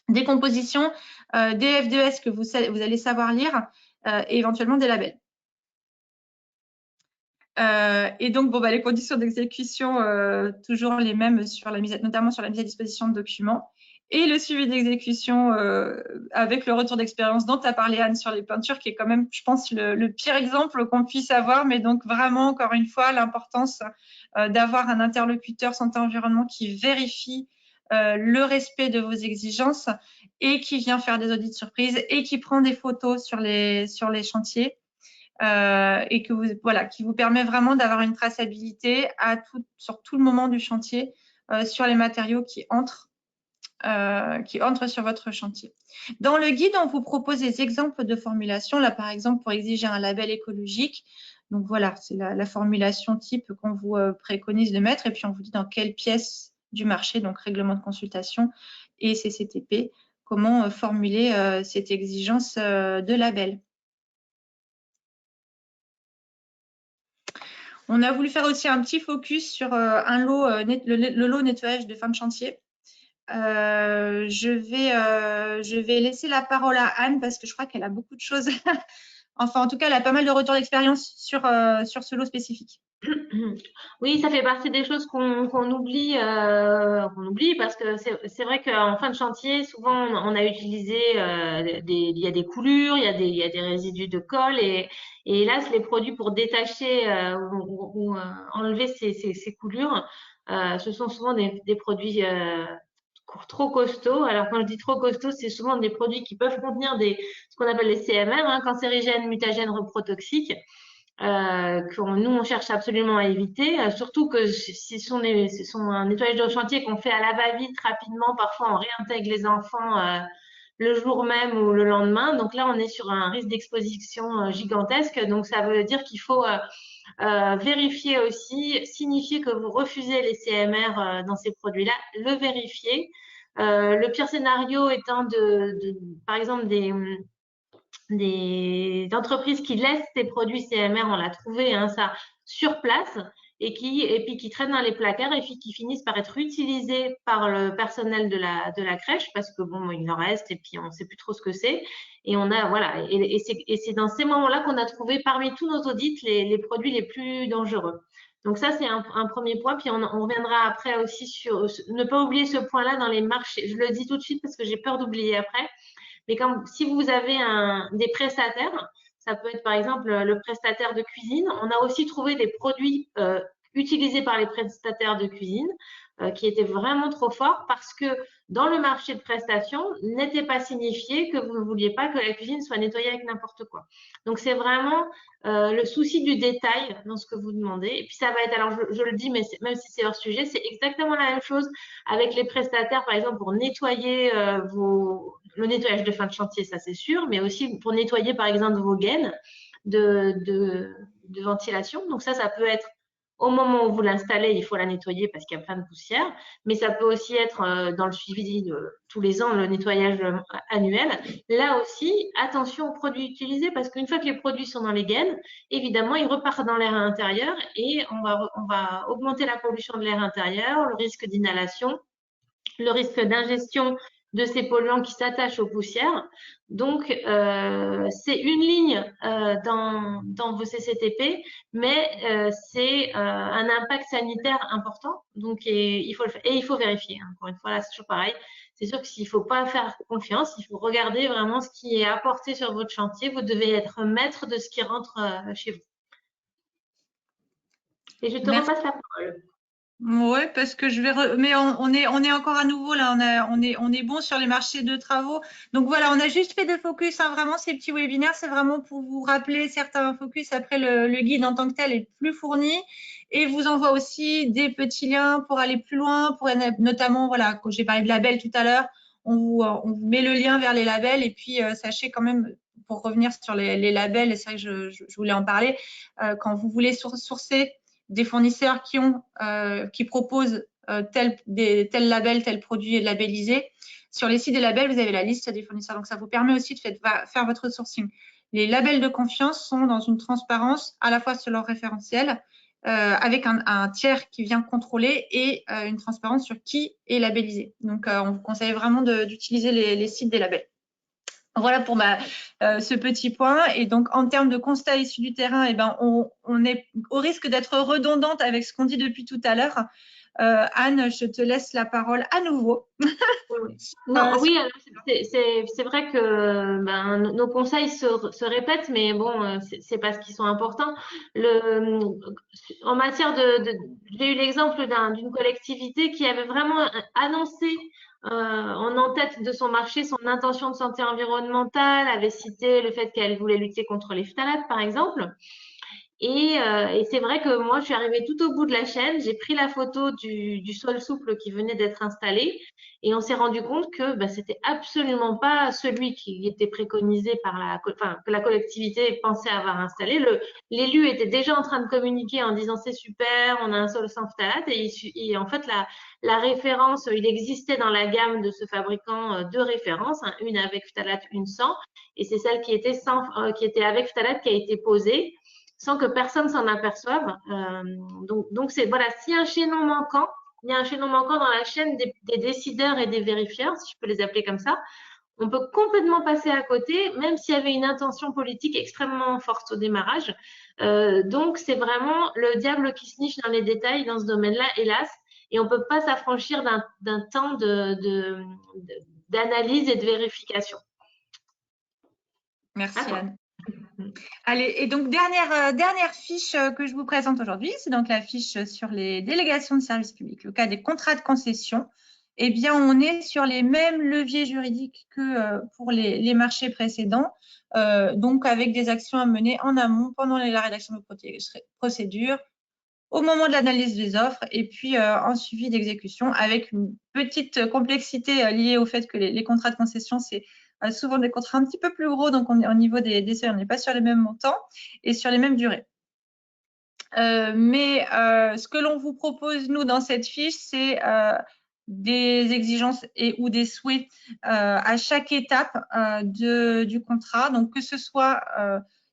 des compositions, des F2S que vous allez savoir lire et éventuellement des labels. Et donc, les conditions d'exécution, toujours les mêmes, notamment sur la mise à disposition de documents. Et le suivi d'exécution avec le retour d'expérience dont a parlé Anne sur les peintures, qui est quand même, je pense, le pire exemple qu'on puisse avoir. Mais donc, vraiment, encore une fois, l'importance d'avoir un interlocuteur santé environnement qui vérifie le respect de vos exigences et qui vient faire des audits surprises et qui prend des photos sur les chantiers. Et qui vous permet vraiment d'avoir une traçabilité sur tout le moment du chantier sur les matériaux qui entrent sur votre chantier. Dans le guide, on vous propose des exemples de formulation. Là, par exemple, pour exiger un label écologique. Donc voilà, c'est la formulation type qu'on vous préconise de mettre. Et puis, on vous dit dans quelle pièce du marché, donc règlement de consultation et CCTP, comment formuler cette exigence de label. On a voulu faire aussi un petit focus sur le lot nettoyage de fin de chantier. Je vais laisser la parole à Anne parce que je crois qu'elle a beaucoup de choses. Enfin, en tout cas, elle a pas mal de retours d'expérience sur ce lot spécifique. Oui, ça fait partie des choses qu'on oublie parce que c'est vrai qu'en fin de chantier, souvent on a utilisé il y a des coulures, il y a des résidus de colle et hélas les produits pour détacher ou enlever ces coulures, ce sont souvent des produits trop costauds. Alors quand je dis trop costauds, c'est souvent des produits qui peuvent contenir ce qu'on appelle les CMR, cancérigènes, mutagènes, reprotoxiques. Nous on cherche absolument à éviter, surtout que ce sont un nettoyage de chantier qu'on fait à la va-vite rapidement, parfois on réintègre les enfants le jour même ou le lendemain, donc là on est sur un risque d'exposition gigantesque, donc ça veut dire qu'il faut vérifier aussi, signifier que vous refusez les CMR dans ces produits-là, le vérifier. Le pire scénario étant par exemple des entreprises qui laissent ces produits CMR, on l'a trouvé, ça, sur place et puis qui traînent dans les placards et puis qui finissent par être utilisés par le personnel de la crèche parce que bon, il en reste et puis on sait plus trop ce que c'est. Et on a, voilà, et c'est dans ces moments-là qu'on a trouvé parmi tous nos audits les produits les plus dangereux. Donc ça, c'est un premier point. Puis on reviendra après aussi sur ne pas oublier ce point-là dans les marchés. Je le dis tout de suite parce que j'ai peur d'oublier après. Mais si vous avez des prestataires, ça peut être par exemple le prestataire de cuisine. On a aussi trouvé des produits utilisés par les prestataires de cuisine qui étaient vraiment trop forts parce que dans le marché de prestation, n'était pas signifié que vous ne vouliez pas que la cuisine soit nettoyée avec n'importe quoi. Donc, c'est vraiment le souci du détail dans ce que vous demandez. Et puis, ça va être, alors je le dis, mais même si c'est hors sujet, c'est exactement la même chose avec les prestataires, par exemple, pour nettoyer le nettoyage de fin de chantier, ça c'est sûr, mais aussi pour nettoyer, par exemple, vos gaines de ventilation. Donc, ça peut être au moment où vous l'installez, il faut la nettoyer parce qu'il y a plein de poussière, mais ça peut aussi être dans le suivi de tous les ans, le nettoyage annuel. Là aussi, attention aux produits utilisés parce qu'une fois que les produits sont dans les gaines, évidemment, ils repartent dans l'air intérieur et on va augmenter la pollution de l'air intérieur, le risque d'inhalation, le risque d'ingestion de ces polluants qui s'attachent aux poussières. Donc, c'est une ligne dans vos CCTP, mais c'est un impact sanitaire important. Donc, il faut vérifier. Encore une fois, là, c'est toujours pareil. C'est sûr qu'il ne faut pas faire confiance. Il faut regarder vraiment ce qui est apporté sur votre chantier. Vous devez être maître de ce qui rentre chez vous. Et je te repasse la parole. Ouais, parce que mais on est encore à nouveau là, on est bon sur les marchés de travaux. Donc voilà, on a juste fait de focus, vraiment ces petits webinaires, c'est vraiment pour vous rappeler certains focus. Après, le guide en tant que tel est plus fourni et vous envoie aussi des petits liens pour aller plus loin, pour notamment, voilà, quand j'ai parlé de labels tout à l'heure, on vous met le lien vers les labels et puis sachez quand même, pour revenir sur les labels, c'est vrai que je voulais en parler, quand vous voulez sourcer des fournisseurs qui proposent tel label, tel produit est labellisé. Sur les sites des labels, vous avez la liste des fournisseurs. Donc, ça vous permet aussi de faire votre sourcing. Les labels de confiance sont dans une transparence à la fois sur leur référentiel, avec un tiers qui vient contrôler et une transparence sur qui est labellisé. Donc, on vous conseille vraiment d'utiliser les sites des labels. Voilà pour ce petit point. Et donc, en termes de constat issu du terrain, on est au risque d'être redondante avec ce qu'on dit depuis tout à l'heure. Anne, je te laisse la parole à nouveau. Non, oui, c'est vrai que nos conseils se répètent, mais bon, c'est parce qu'ils sont importants. En matière j'ai eu l'exemple d'une collectivité qui avait vraiment annoncé en tête de son marché son intention de santé environnementale, avait cité le fait qu'elle voulait lutter contre les phtalates, par exemple. Et c'est vrai que moi, je suis arrivée tout au bout de la chaîne. J'ai pris la photo du sol souple qui venait d'être installé et on s'est rendu compte que c'était absolument pas celui qui était préconisé par que la collectivité pensait avoir installé. L'élu était déjà en train de communiquer en disant c'est super, on a un sol sans phthalate et en fait la référence, il existait dans la gamme de ce fabricant deux références, une avec phthalate, une sans, et c'est celle qui était avec phthalate qui a été posée sans que personne s'en aperçoive. Donc voilà, s'il y a un chaînon manquant, il y a un chaînon manquant dans la chaîne des décideurs et des vérifieurs, si je peux les appeler comme ça. On peut complètement passer à côté, même s'il y avait une intention politique extrêmement forte au démarrage. Donc c'est vraiment le diable qui se niche dans les détails dans ce domaine-là, hélas. Et on ne peut pas s'affranchir d'un temps d'analyse et de vérification. Merci Anne. Allez, et donc dernière fiche que je vous présente aujourd'hui, c'est donc la fiche sur les délégations de services publics. Le cas des contrats de concession, eh bien, on est sur les mêmes leviers juridiques que pour les marchés précédents, donc avec des actions à mener en amont pendant la rédaction de procédures, au moment de l'analyse des offres et puis en suivi d'exécution, avec une petite complexité liée au fait que les contrats de concession, c'est souvent des contrats un petit peu plus gros, donc au niveau des seuils, on n'est pas sur les mêmes montants et sur les mêmes durées. Mais ce que l'on vous propose, nous, dans cette fiche, c'est des exigences ou des souhaits à chaque étape du contrat. Donc, que ce soit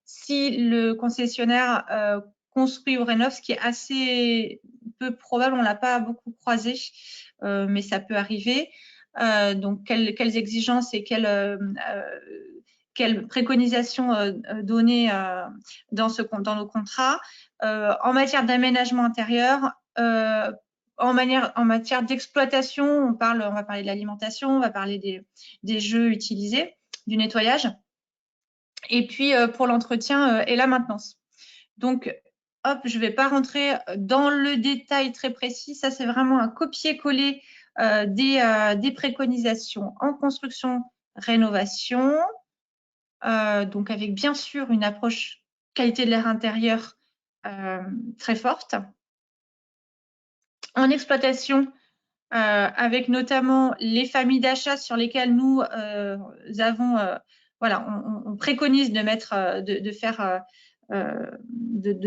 si le concessionnaire construit ou rénove, ce qui est assez peu probable, on ne l'a pas beaucoup croisé, mais ça peut arriver. Donc, quelles exigences et quelles préconisations donner dans nos contrats. En matière d'aménagement intérieur, en matière d'exploitation, on va parler de l'alimentation, on va parler des jeux utilisés, du nettoyage, et puis pour l'entretien et la maintenance. Donc, hop, je ne vais pas rentrer dans le détail très précis. Ça, c'est vraiment un copier-coller des préconisations en construction, rénovation, donc avec bien sûr une approche qualité de l'air intérieur très forte. En exploitation, avec notamment les familles d'achat sur lesquelles nous avons, on préconise de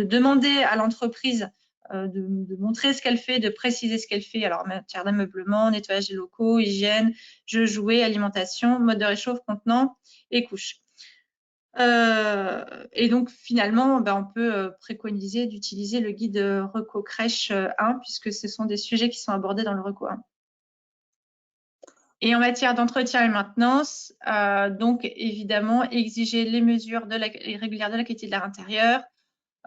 demander à l'entreprise de montrer ce qu'elle fait, de préciser ce qu'elle fait. Alors, en matière d'ameublement, nettoyage des locaux, hygiène, jeux, jouets, alimentation, mode de réchauffe, contenant et couches. Et donc, finalement, on peut préconiser d'utiliser le guide Reco Crèche 1, puisque ce sont des sujets qui sont abordés dans le Reco 1. Et en matière d'entretien et maintenance, donc évidemment, exiger les mesures régulières de la qualité de l'air intérieur,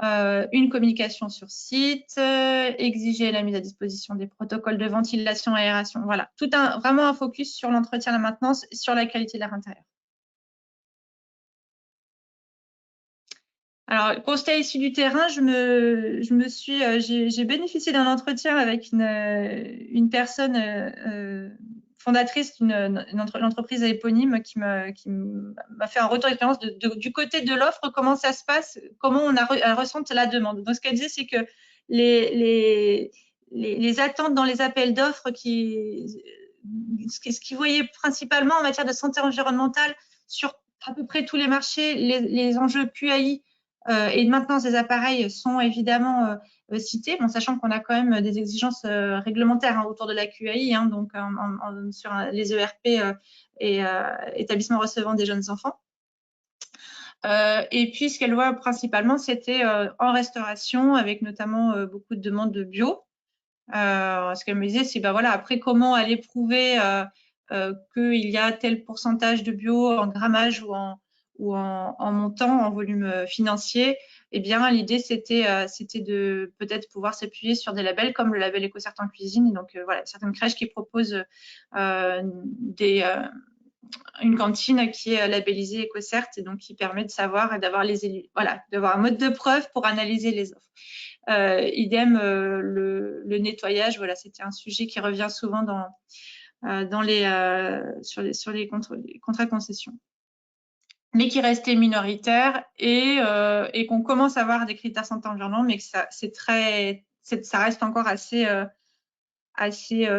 une communication sur site, exiger la mise à disposition des protocoles de ventilation, aération, voilà. Vraiment un focus sur l'entretien et la maintenance, sur la qualité de l'air intérieur. Alors, constat issu du terrain, j'ai bénéficié d'un entretien avec une personne fondatrice d'une entreprise éponyme qui m'a fait un retour d'expérience du côté de l'offre, comment ça se passe, comment elle ressent la demande. Donc, ce qu'elle disait, c'est que les attentes dans les appels d'offres, ce qu'ils voyaient principalement en matière de santé environnementale sur à peu près tous les marchés, les enjeux QAI et de maintenance des appareils sont évidemment cités, bon, sachant qu'on a quand même des exigences réglementaires autour de la QAI, donc sur les ERP et établissements recevant des jeunes enfants. Et puis, ce qu'elle voit principalement, c'était en restauration, avec notamment beaucoup de demandes de bio. Ce qu'elle me disait, c'est voilà, après, comment aller prouver qu'il y a tel pourcentage de bio en grammage ou en montant, en volume financier. Eh bien, l'idée, c'était de peut-être pouvoir s'appuyer sur des labels comme le label EcoCert en cuisine. Et donc, voilà, certaines crèches qui proposent une cantine qui est labellisée EcoCert et donc qui permet de savoir et d'avoir d'avoir un mode de preuve pour analyser les offres. Idem, le nettoyage, voilà, c'était un sujet qui revient souvent sur les contrats de concession, mais qui restait minoritaire et qu'on commence à avoir des critères santé-environnement, mais que ça reste encore assez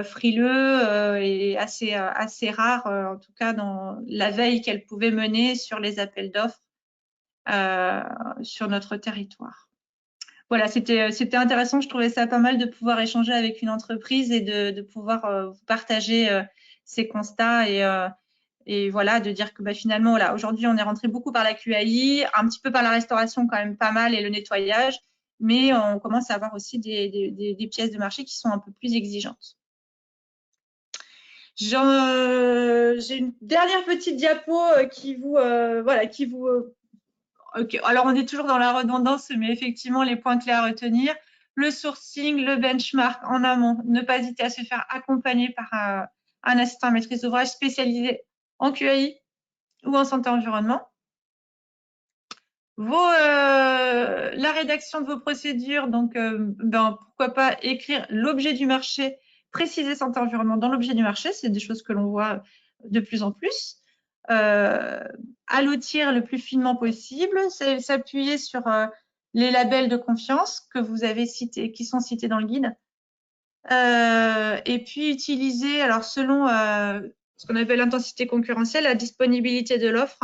frileux et assez rare, en tout cas dans la veille qu'elle pouvait mener sur les appels d'offres sur notre territoire. Voilà, c'était intéressant. Je trouvais ça pas mal de pouvoir échanger avec une entreprise et de pouvoir partager ces constats et voilà, de dire que finalement, voilà, aujourd'hui, on est rentré beaucoup par la QAI, un petit peu par la restauration quand même pas mal et le nettoyage, mais on commence à avoir aussi des pièces de marché qui sont un peu plus exigeantes. J'ai une dernière petite diapo qui vous okay. Alors, on est toujours dans la redondance, mais effectivement, les points clés à retenir. Le sourcing, le benchmark en amont. Ne pas hésiter à se faire accompagner par un assistant à maîtrise d'ouvrage spécialisé en QAI ou en santé environnement. La rédaction de vos procédures, donc pourquoi pas écrire l'objet du marché, préciser santé environnement dans l'objet du marché, c'est des choses que l'on voit de plus en plus. Allotir le plus finement possible, s'appuyer sur les labels de confiance que vous avez cités, qui sont cités dans le guide. Et puis utiliser, alors selon ce qu'on appelle l'intensité concurrentielle, la disponibilité de l'offre,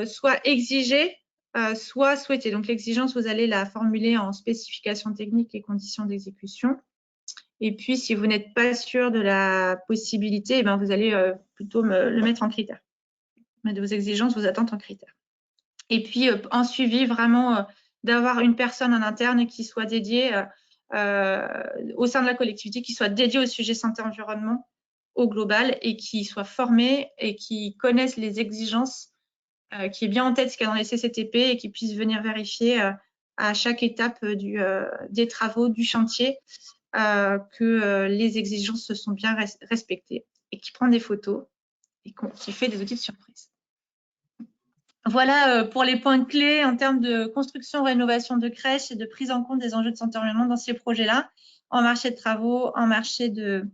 soit exigée, soit souhaitée. Donc l'exigence, vous allez la formuler en spécification technique et conditions d'exécution. Et puis, si vous n'êtes pas sûr de la possibilité, vous allez plutôt le mettre en critère. Mettre vos exigences, vos attentes en critère. Et puis, en suivi, vraiment, d'avoir une personne en interne qui soit dédiée au sein de la collectivité, qui soit dédiée au sujet santé-environnement au global et qui soit formée et qui connaisse les exigences, qui est bien en tête ce qu'il y a dans les CCTP et qui puisse venir vérifier à chaque étape des travaux, du chantier, que les exigences se sont bien respectées et qui prend des photos et qui fait des audits surprises. Voilà pour les points clés en termes de construction, rénovation de crèches et de prise en compte des enjeux de santé environnement dans ces projets-là, en marché de travaux, en marché de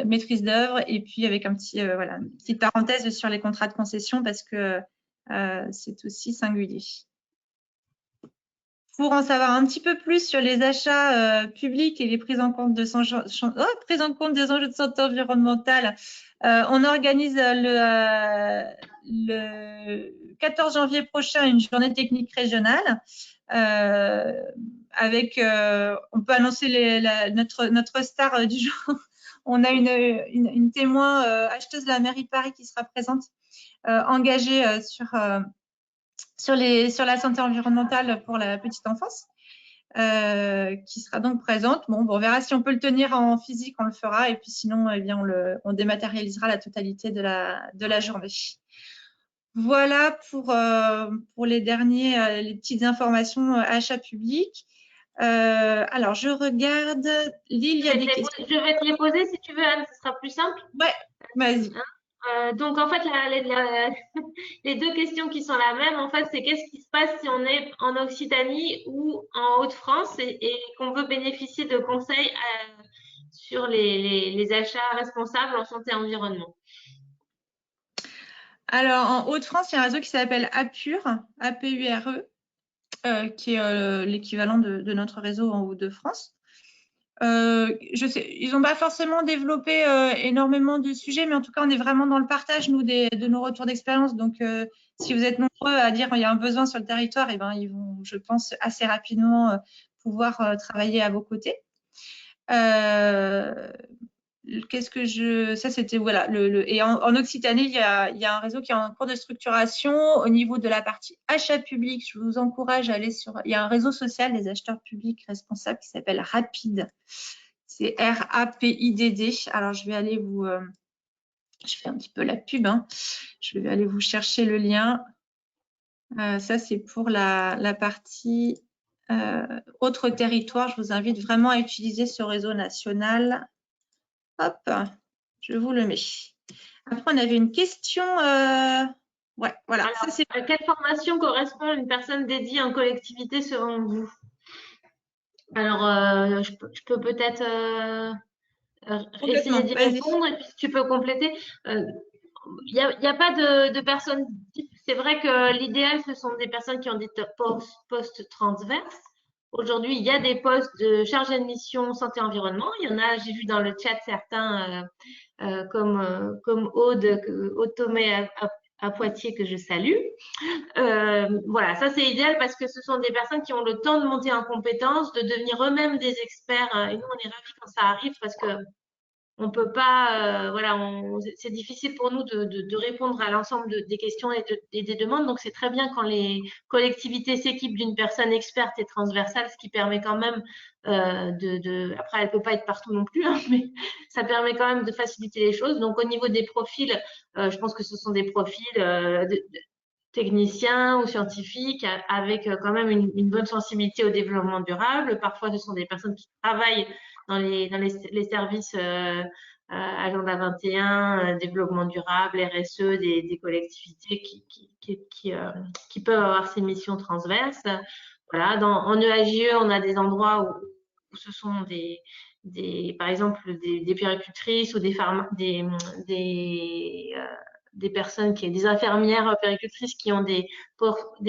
maîtrise d'œuvre, et puis avec une petite parenthèse sur les contrats de concession parce que c'est aussi singulier. Pour en savoir un petit peu plus sur les achats publics et les prises en compte des enjeux de santé environnementale, on organise le 14 janvier prochain une journée technique régionale avec, on peut annoncer notre star du jour. On a une témoin acheteuse de la mairie de Paris qui sera présente, engagée sur la santé environnementale pour la petite enfance, qui sera donc présente. Bon, on verra si on peut le tenir en physique, on le fera, et puis sinon, on dématérialisera la totalité de la journée. Voilà pour les les petites informations achats publics. Alors, je regarde. Lille, il y a des questions. Je vais te les poser si tu veux, Anne, ce sera plus simple. Ouais, vas-y. Donc, en fait, les deux questions qui sont la même, en fait, c'est qu'est-ce qui se passe si on est en Occitanie ou en Hauts-de-France et qu'on veut bénéficier de conseils sur les achats responsables en santé et environnement. Alors, en Hauts-de-France, il y a un réseau qui s'appelle APURE, qui est l'équivalent de notre réseau en Hauts-de-France. Je sais, ils n'ont pas forcément développé énormément de sujets, mais en tout cas, on est vraiment dans le partage, nous, de nos retours d'expérience. Donc, si vous êtes nombreux à dire qu'il y a un besoin sur le territoire, eh ben, ils vont, je pense, assez rapidement pouvoir travailler à vos côtés. Qu'est-ce que ça c'était voilà et en Occitanie il y a un réseau qui est en cours de structuration au niveau de la partie achat public. Je vous encourage à aller il y a un réseau social des acheteurs publics responsables qui s'appelle Rapid. C'est RAPIDD. Alors je vais aller je fais un petit peu la pub, hein. Je vais aller vous chercher le lien. Ça c'est pour la partie autre territoire. Je vous invite vraiment à utiliser ce réseau national. Hop, je vous le mets. Après, on avait une question. Ouais, voilà. Alors, à quelle formation correspond une personne dédiée en collectivité selon vous? Alors, je peux peut-être essayer d'y répondre et puis tu peux compléter. Il n'y a pas de personnes type. C'est vrai que l'idéal, ce sont des personnes qui ont des postes transverses. Aujourd'hui, il y a des postes de chargé de mission santé-environnement. Il y en a, j'ai vu dans le chat certains comme Aude Thomé à Poitiers que je salue. Voilà, ça c'est idéal parce que ce sont des personnes qui ont le temps de monter en compétences, de devenir eux-mêmes des experts. Et nous, on est ravis quand ça arrive parce que on peut pas, voilà, c'est difficile pour nous de répondre à l'ensemble des questions et des demandes. Donc, c'est très bien quand les collectivités s'équipent d'une personne experte et transversale, ce qui permet quand même après, elle peut pas être partout non plus, hein, mais ça permet quand même de faciliter les choses. Donc, au niveau des profils, je pense que ce sont des profils techniciens ou scientifiques avec quand même une bonne sensibilité au développement durable. Parfois, ce sont des personnes qui travaillent dans les services Agenda 21, développement durable, RSE des collectivités qui peuvent avoir ces missions transverses. Voilà, en EAGE, on a des endroits où ce sont par exemple des puéricultrices ou des personnes des infirmières puéricultrices qui ont des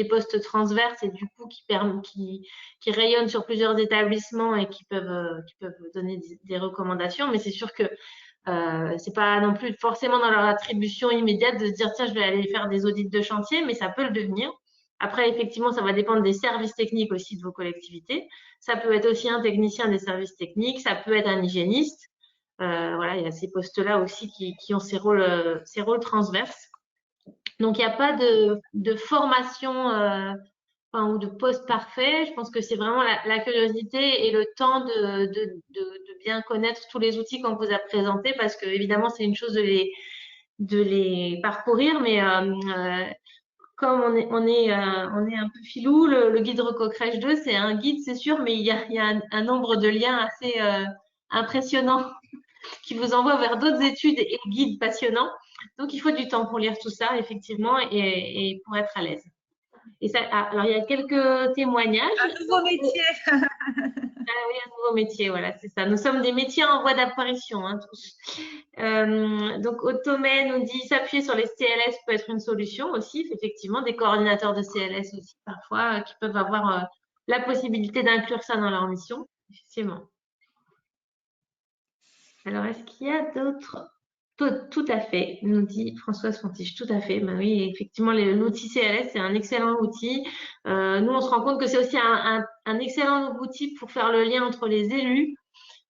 postes transverses et du coup qui rayonnent sur plusieurs établissements et qui peuvent donner des recommandations. Mais c'est sûr que c'est pas non plus forcément dans leur attribution immédiate de se dire tiens je vais aller faire des audits de chantier, mais ça peut le devenir. Après effectivement ça va dépendre des services techniques aussi de vos collectivités. Ça peut être aussi un technicien des services techniques, ça peut être un hygiéniste. Voilà, il y a ces postes-là aussi qui ont ces rôles transverses. Donc, il n'y a pas de formation ou de poste parfait. Je pense que c'est vraiment la curiosité et le temps de bien connaître tous les outils qu'on vous a présentés parce que, évidemment, c'est une chose de les parcourir, mais comme on est un peu filou, le guide Recocrèche 2, c'est un guide, c'est sûr, mais il y a un nombre de liens assez impressionnant qui vous envoie vers d'autres études et guides passionnants. Donc, il faut du temps pour lire tout ça, effectivement, et pour être à l'aise. Et ça, alors, il y a quelques témoignages. Un nouveau métier. Oui, un nouveau métier, voilà, c'est ça. Nous sommes des métiers en voie d'apparition, hein, tous. Donc, Automé nous dit s'appuyer sur les CLS peut être une solution aussi. Effectivement, des coordinateurs de CLS aussi, parfois, qui peuvent avoir la possibilité d'inclure ça dans leur mission, effectivement. Alors, est-ce qu'il y a d'autres? Tout à fait, nous dit Françoise Fontiche, tout à fait. Ben oui, effectivement, l'outil CLS, c'est un excellent outil. Nous, on se rend compte que c'est aussi un excellent outil pour faire le lien entre les élus,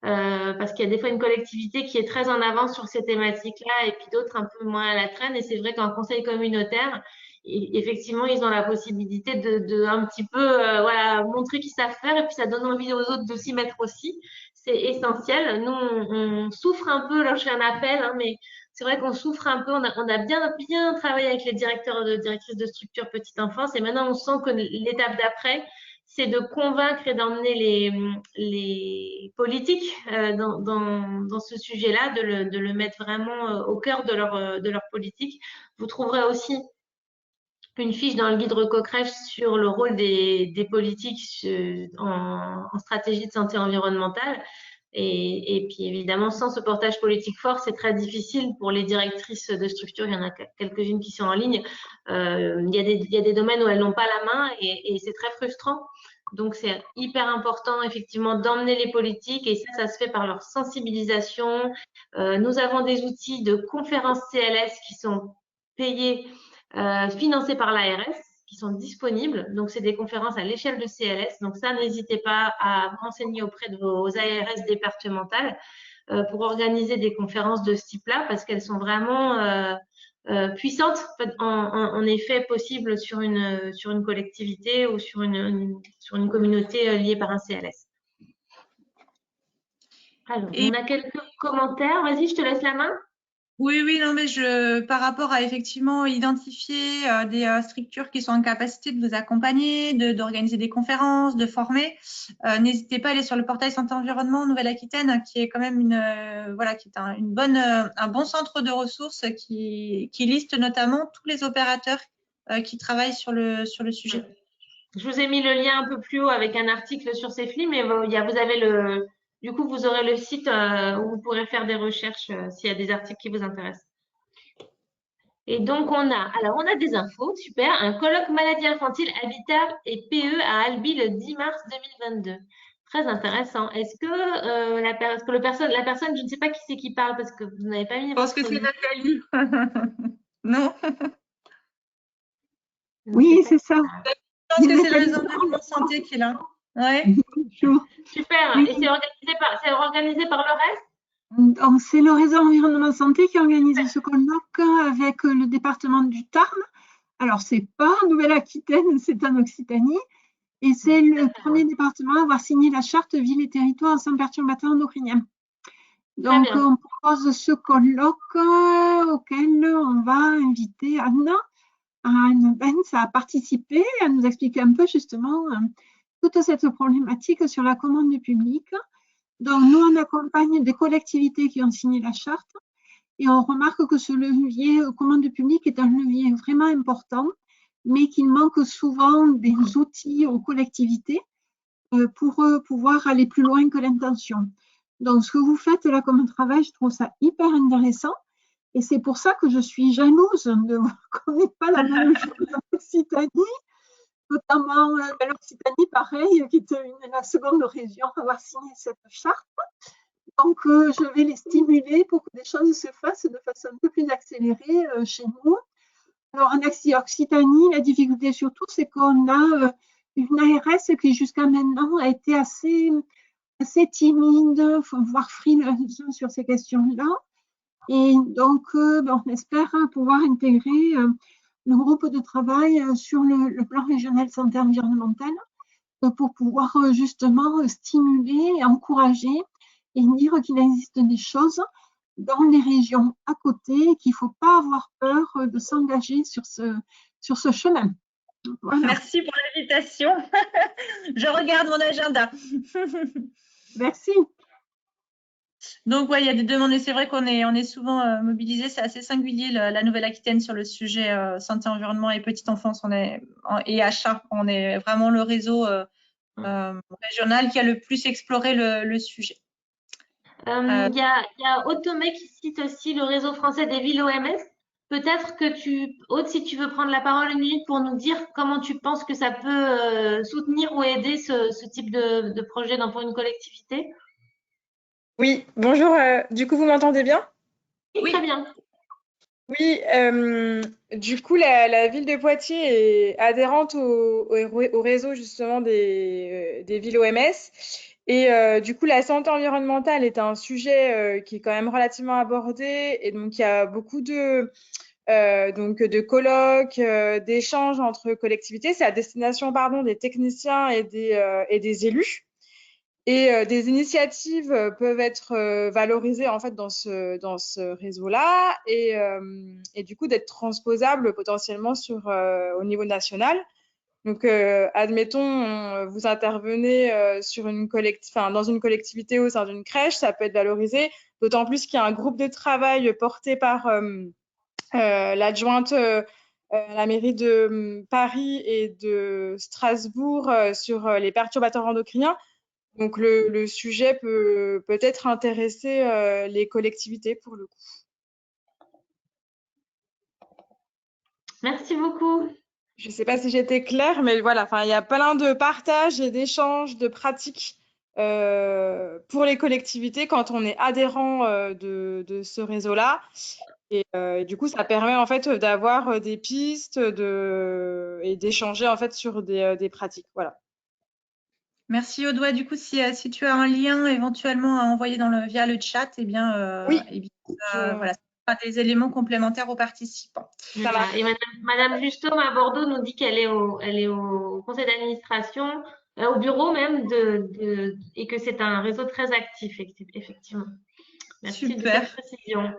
parce qu'il y a des fois une collectivité qui est très en avance sur ces thématiques-là et puis d'autres un peu moins à la traîne. Et c'est vrai qu'en conseil communautaire, effectivement, ils ont la possibilité de un petit peu voilà, montrer qu'ils savent faire et puis ça donne envie aux autres de s'y mettre aussi. C'est essentiel. Nous, on souffre un peu, là je fais un appel, hein, mais c'est vrai qu'on souffre un peu. On a bien travaillé avec les directrices de structure petite enfance et maintenant on sent que l'étape d'après, c'est de convaincre et d'emmener les politiques dans ce sujet-là, de le mettre vraiment au cœur de leur politique. Vous trouverez aussi une fiche dans le guide Recocrèche sur le rôle des politiques en stratégie de santé environnementale. Et puis évidemment, sans ce portage politique fort, c'est très difficile pour les directrices de structure. Il y en a quelques-unes qui sont en ligne. Il y a des domaines où elles n'ont pas la main et c'est très frustrant. Donc, c'est hyper important, effectivement, d'emmener les politiques et ça se fait par leur sensibilisation. Nous avons des outils de conférences CLS qui sont payés, financés par l'ARS, qui sont disponibles. Donc, c'est des conférences à l'échelle de CLS. Donc, ça, n'hésitez pas à vous renseigner auprès de vos ARS départementales pour organiser des conférences de ce type-là parce qu'elles sont vraiment puissante en effet possible sur une collectivité ou sur une communauté liée par un CLS. Alors, on a quelques commentaires. Vas-y, je te laisse la main. Oui, non, mais par rapport à effectivement identifier des structures qui sont en capacité de vous accompagner, d'organiser des conférences, de former, n'hésitez pas à aller sur le portail Santé Environnement Nouvelle-Aquitaine, qui est quand même qui est un bon centre de ressources qui liste notamment tous les opérateurs qui travaillent sur le sujet. Je vous ai mis le lien un peu plus haut avec un article sur CEFLI, mais du coup, vous aurez le site où vous pourrez faire des recherches s'il y a des articles qui vous intéressent. Et donc, on a des infos, super. Un colloque maladie infantile, habitat et PE à Albi le 10 mars 2022. Très intéressant. Est-ce que la personne, je ne sais pas qui c'est qui parle parce que vous n'avez pas mis. Je pense que c'est Nathalie. Non? Oui, c'est ça. Je pense que c'est le réseau environnement santé qui est là. Ouais. Bonjour. Super. Oui. Et c'est organisé par le reste? Donc, c'est le réseau environnement santé qui organise ce colloque avec le département du Tarn. Alors, c'est pas en Nouvelle-Aquitaine, c'est en Occitanie. Et c'est le premier département à avoir signé la charte ville et territoire sans perturbateurs endocriniens. Donc, on propose ce colloque auquel on va inviter Anne Benz à participer, à nous expliquer un peu justement toute cette problématique sur la commande publique. Donc, nous, on accompagne des collectivités qui ont signé la charte et on remarque que ce levier commande publique est un levier vraiment important, mais qu'il manque souvent des outils aux collectivités pour pouvoir aller plus loin que l'intention. Donc, ce que vous faites là comme travail, je trouve ça hyper intéressant. Et c'est pour ça que je suis jalouse de voir qu'on n'est pas la même chose en Occitanie, notamment l'Occitanie, pareil, qui est la seconde région à avoir signé cette charte. Donc, je vais les stimuler pour que des choses se fassent de façon un peu plus accélérée chez nous. Alors, en Occitanie, la difficulté surtout, c'est qu'on a une ARS qui jusqu'à maintenant a été assez timide, voire frileuse sur ces questions-là. Et donc, on espère pouvoir intégrer le groupe de travail sur le plan régional santé environnementale pour pouvoir justement stimuler et encourager et dire qu'il existe des choses dans les régions à côté, qu'il ne faut pas avoir peur de s'engager sur ce chemin. Voilà. Merci pour l'invitation. Je regarde mon agenda. Merci. Donc, ouais, il y a des demandes et c'est vrai qu'on est souvent mobilisés. C'est assez singulier, la Nouvelle-Aquitaine, sur le sujet santé, environnement et petite enfance et achat. On est vraiment le réseau régional qui a le plus exploré le sujet. Il y a Automé qui cite aussi le réseau français des villes OMS. Peut-être que Aude, si tu veux prendre la parole une minute pour nous dire comment tu penses que ça peut soutenir ou aider ce type de projet pour une collectivité. Oui, bonjour. Du coup, vous m'entendez bien? Oui, très bien. Oui, du coup, la ville de Poitiers est adhérente au réseau justement des villes OMS. Et du coup, la santé environnementale est un sujet qui est quand même relativement abordé. Et donc, il y a beaucoup de colloques, d'échanges entre collectivités. C'est à destination, des techniciens et des élus. Et des initiatives peuvent être valorisées en fait dans ce réseau-là et du coup d'être transposables potentiellement au niveau national. Donc, admettons, vous intervenez dans une collectivité au sein d'une crèche, ça peut être valorisé, d'autant plus qu'il y a un groupe de travail porté par l'adjointe à la mairie de Paris et de Strasbourg sur les perturbateurs endocriniens. Donc, le sujet peut peut-être intéresser les collectivités pour le coup. Merci beaucoup. Je ne sais pas si j'étais claire, mais voilà, il y a plein de partages et d'échanges de pratiques pour les collectivités quand on est adhérent de ce réseau-là. Et du coup, ça permet en fait d'avoir des pistes et d'échanger en fait sur des pratiques. Voilà. Merci Audois. Du coup, si tu as un lien éventuellement à envoyer via le chat, eh bien, Oui. Voilà, ça sera des éléments complémentaires aux participants. Voilà. Et Madame Justaume à Bordeaux nous dit qu'elle est au conseil d'administration, au bureau même, et que c'est un réseau très actif, effectivement. Merci de Super. cette précision.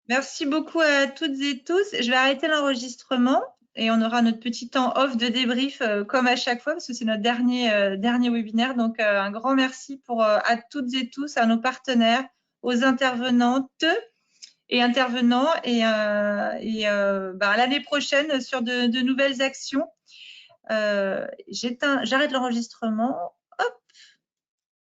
Merci beaucoup à toutes et tous. Je vais arrêter l'enregistrement et on aura notre petit temps off de débrief comme à chaque fois parce que c'est notre dernier webinaire. Donc, un grand merci à toutes et tous, à nos partenaires, aux intervenantes et intervenants et à l'année prochaine sur de nouvelles actions. J'arrête l'enregistrement.